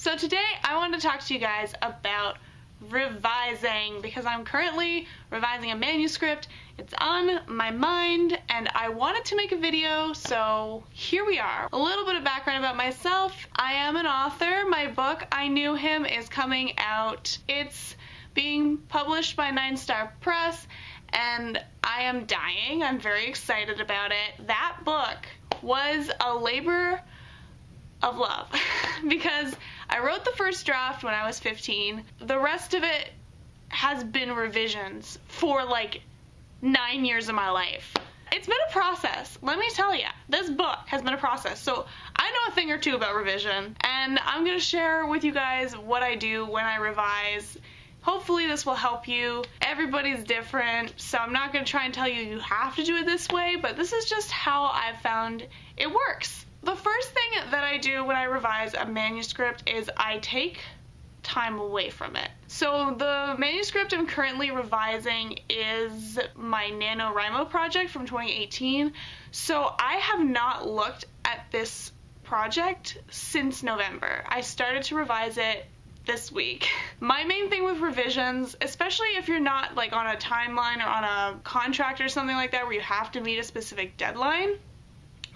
So today I want to talk to you guys about revising because I'm currently revising a manuscript. It's on my mind and I wanted to make a video, so here we are. A little bit of background about myself. I am an author. My book, I Knew Him, is coming out. It's being published by 9 Star Press and I am dying. I'm very excited about it. That book was a labor of love because I wrote the first draft when I was 15. The rest of it has been revisions for like 9 years of my life. It's been a process, let me tell you. This book has been a process. So I know a thing or two about revision, and I'm going to share with you guys what I do when I revise. Hopefully this will help you. Everybody's different, so I'm not going to try and tell you you have to do it this way, but this is just how I've found it works. The first thing that I do when I revise a manuscript is I take time away from it. So the manuscript I'm currently revising is my NaNoWriMo project from 2018. So I have not looked at this project since November. I started to revise it this week. My main thing with revisions, especially if you're not like on a timeline or on a contract or something like that where you have to meet a specific deadline,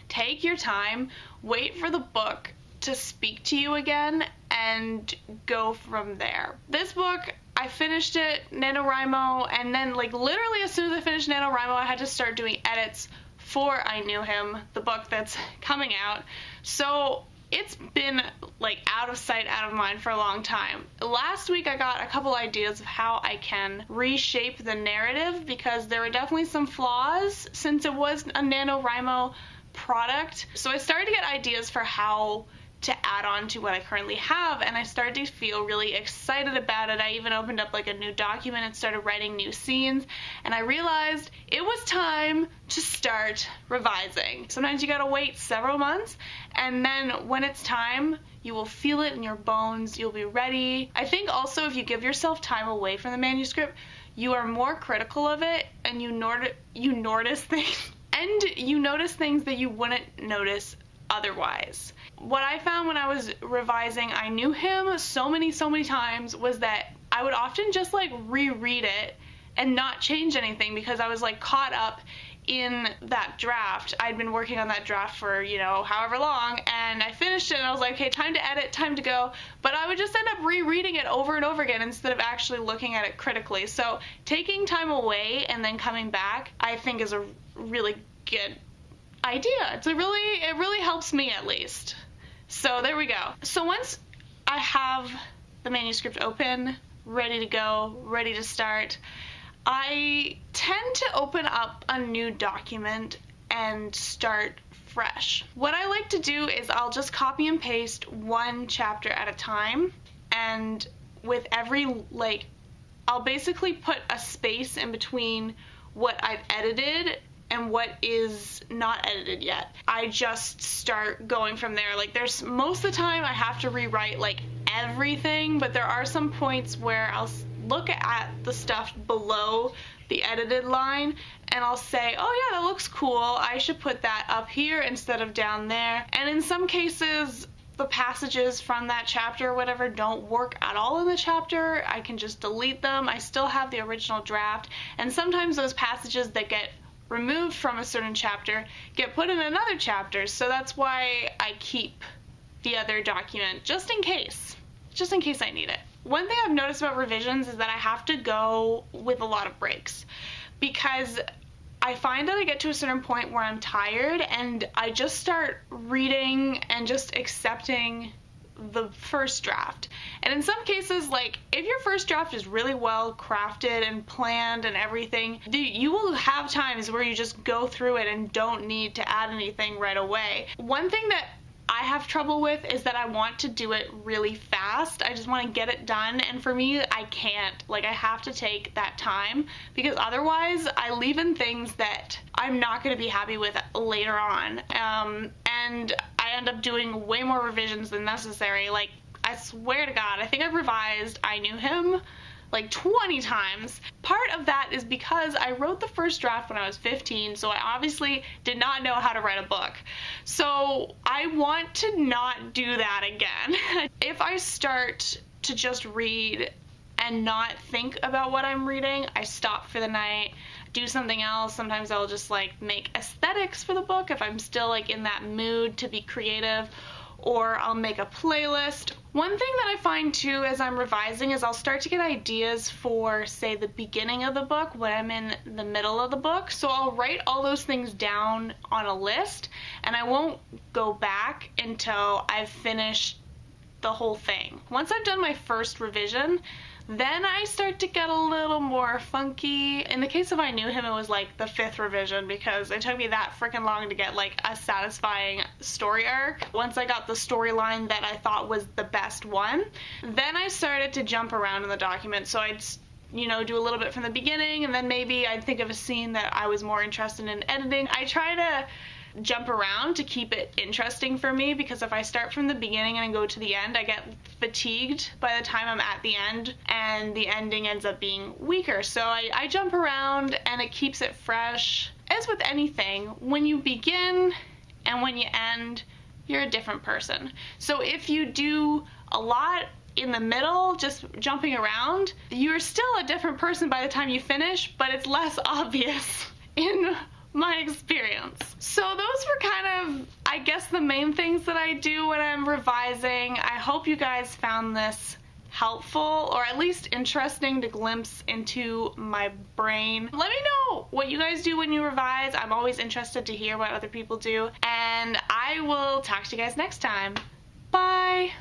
take your time, wait for the book to speak to you again, and go from there. This book, I finished it, NaNoWriMo, and then like literally as soon as I finished NaNoWriMo, I had to start doing edits for I Knew Him, the book that's coming out. So it's been like out of sight, out of mind for a long time. Last week I got a couple ideas of how I can reshape the narrative because there were definitely some flaws since it was a NaNoWriMo product. So I started to get ideas for how to add on to what I currently have, and I started to feel really excited about it. I even opened up like a new document and started writing new scenes, and I realized it was time to start revising. Sometimes you gotta wait several months, and then when it's time, you will feel it in your bones, you'll be ready. I think also if you give yourself time away from the manuscript, you are more critical of it, and you notice things and you notice things that you wouldn't notice otherwise. What I found when I was revising I Knew Him so many times was that I would often just like reread it and not change anything because I was like caught up in that draft. I'd been working on that draft for, you know, however long, and I finished it and I was like, okay, time to edit, time to go. But I would just end up rereading it over and over again instead of actually looking at it critically. So taking time away and then coming back, I think is a really good idea. It really helps me at least. So there we go. So once I have the manuscript open, ready to go, ready to start, I tend to open up a new document and start fresh. What I like to do is I'll just copy and paste one chapter at a time, and with every I'll basically put a space in between what I've edited and what is not edited yet. I just start going from there. Like there's most of the time I have to rewrite like everything, but there are some points where I'll look at the stuff below the edited line and I'll say, oh yeah, that looks cool. I should put that up here instead of down there. And in some cases, the passages from that chapter or whatever don't work at all in the chapter. I can just delete them. I still have the original draft. And sometimes those passages that get removed from a certain chapter get put in another chapter, so that's why I keep the other document just in case I need it. One thing I've noticed about revisions is that I have to go with a lot of breaks because I find that I get to a certain point where I'm tired and I just start reading and just accepting the first draft. And in some cases, like if your first draft is really well crafted and planned and everything, you will have times where you just go through it and don't need to add anything right away. One thing that I have trouble with is that I want to do it really fast. I just want to get it done, and for me, I can't. Like I have to take that time because otherwise I leave in things that I'm not going to be happy with later on. And I end up doing way more revisions than necessary. Like I swear to God, I think I've revised I Knew Him like 20 times. Part of that is because I wrote the first draft when I was 15, so I obviously did not know how to write a book. So I want to not do that again. If I start to just read and not think about what I'm reading, I stop for the night, do something else. Sometimes I'll just like make aesthetics for the book if I'm still like in that mood to be creative, or I'll make a playlist. One thing that I find too as I'm revising is I'll start to get ideas for, say, the beginning of the book when I'm in the middle of the book. So I'll write all those things down on a list, and I won't go back until I've finished the whole thing. Once I've done my first revision, then I start to get a little more funky. In the case of I Knew Him, it was like the 5th revision because it took me that freaking long to get like a satisfying story arc. Once I got the storyline that I thought was the best one, then I started to jump around in the document. So I'd do a little bit from the beginning, and then maybe I'd think of a scene that I was more interested in editing. I try to jump around to keep it interesting for me, because if I start from the beginning and go to the end, I get fatigued by the time I'm at the end, and the ending ends up being weaker. So I jump around, and it keeps it fresh. As with anything, when you begin and when you end, you're a different person. So if you do a lot in the middle, just jumping around, you're still a different person by the time you finish, but it's less obvious in my experience. So those were kind of, I guess, the main things that I do when I'm revising. I hope you guys found this helpful, or at least interesting to glimpse into my brain. Let me know what you guys do when you revise. I'm always interested to hear what other people do, and I will talk to you guys next time. Bye!